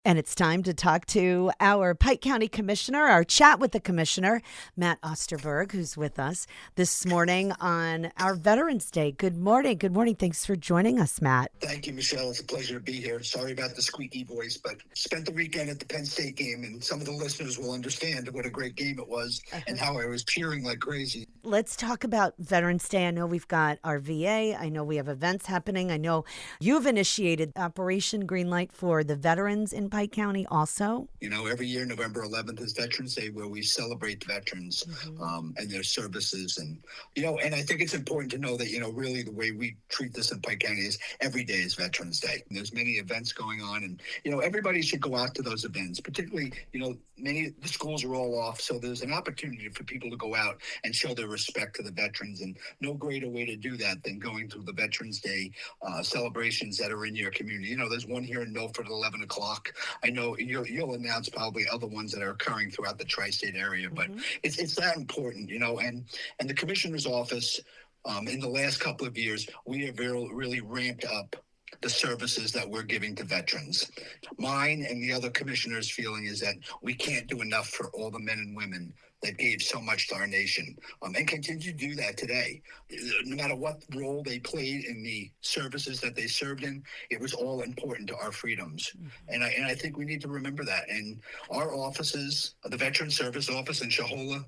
And it's time to talk to our Pike County Commissioner, our chat with the Commissioner, Matt Osterberg, who's with us this morning on our Veterans Day. Good morning. Good morning. Thanks for joining us, Matt. Thank you, Michelle. It's a pleasure to be here. Sorry about the squeaky voice, but spent the weekend at the Penn State game, and some of the listeners will understand what a great game it was and how I was cheering like crazy. Let's talk about Veterans Day. I know we've got our VA. I know we have events happening. I know you've initiated Operation Greenlight for the veterans in Pike County also. You know, every year, November 11th is Veterans Day, where we celebrate veterans and their services. And I think it's important to know that, really the way we treat this in Pike County is every day is Veterans Day. And there's many events going on, and, everybody should go out to those events, particularly, many of the schools are all off. So there's an opportunity for people to go out and show their respect to the veterans. And no greater way to do that than going to the Veterans Day celebrations that are in your community. There's one here in Milford at 11 o'clock. I know you'll announce probably other ones that are occurring throughout the tri-state area, but it's that important, and the commissioner's office, in the last couple of years, we have really ramped up the services that we're giving to veterans. Mine and the other commissioners' feeling is that we can't do enough for all the men and women that gave so much to our nation, and continue to do that today. No matter what role they played in the services that they served in, it was all important to our freedoms. And I think we need to remember that. And our offices, the Veteran Service Office in Shahola,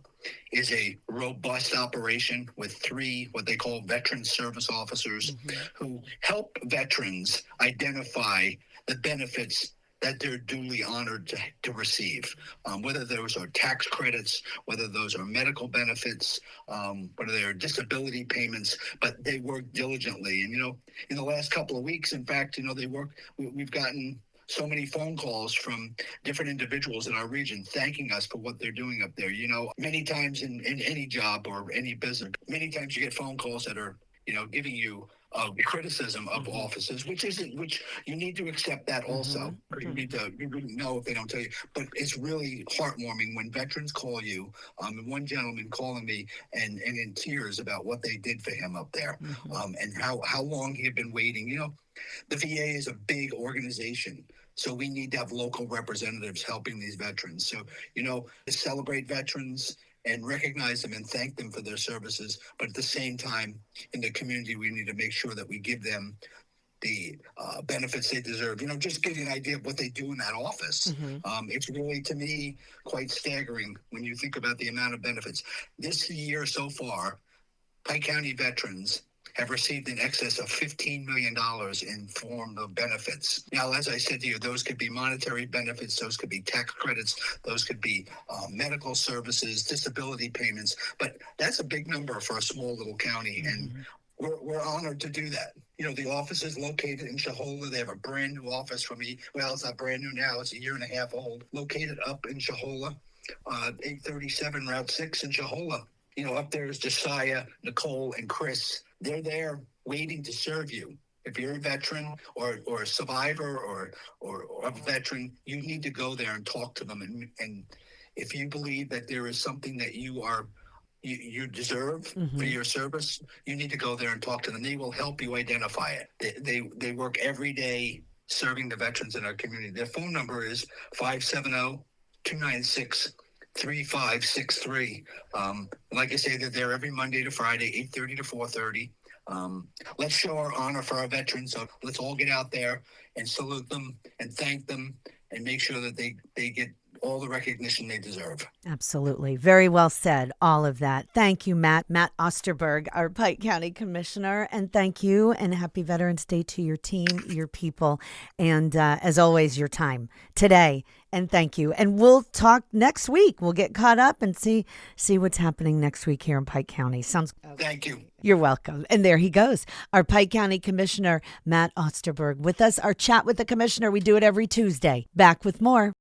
is a robust operation with 3 what they call veteran service officers who help veterans identify the benefits that they're duly honored to receive, whether those are tax credits, whether those are medical benefits, whether they're disability payments, but they work diligently. And, in the last couple of weeks, in fact, we've gotten so many phone calls from different individuals in our region thanking us for what they're doing up there. Many times in any job or any business, many times you get phone calls that are, giving you criticism of offices, which you need to accept that also. You wouldn't know if they don't tell you, but it's really heartwarming when veterans call you. And one gentleman calling me and in tears about what they did for him up there, and how long he had been waiting. The VA is a big organization, so we need to have local representatives helping these veterans. So, to celebrate veterans and recognize them and thank them for their services. But at the same time, in the community, we need to make sure that we give them the benefits they deserve. Just give you an idea of what they do in that office. It's really, to me, quite staggering when you think about the amount of benefits. This year so far, Pike County veterans have received in excess of $15 million in form of benefits. Now, as I said to you, those could be monetary benefits, those could be tax credits, those could be medical services, disability payments, but that's a big number for a small little county, and we're honored to do that. The office is located in Shahola. They have a brand new office for me. Well, it's not brand new now, it's a year and a half old, located up in Shahola, 837 Route 6 in Shahola. Up there is Josiah, Nicole, and Chris. They're there waiting to serve you. If you're a veteran or a survivor or a veteran, you need to go there and talk to them. And if you believe that there is something that you deserve for your service, you need to go there and talk to them. They will help you identify it. They work every day serving the veterans in our community. Their phone number is 570-296 3563. Like I say, they're there every Monday to Friday, 8:30 to 4:30. Let's show our honor for our veterans. So let's all get out there and salute them and thank them and make sure that they get all the recognition they deserve. Absolutely. Very well said, all of that. Thank you, Matt. Matt Osterberg, our Pike County Commissioner. And thank you, and happy Veterans Day to your team, your people, and as always, your time today. And thank you. And we'll talk next week. We'll get caught up and see what's happening next week here in Pike County. Sounds. Thank you. You're welcome. And there he goes, our Pike County Commissioner, Matt Osterberg, with us. Our chat with the Commissioner. We do it every Tuesday. Back with more.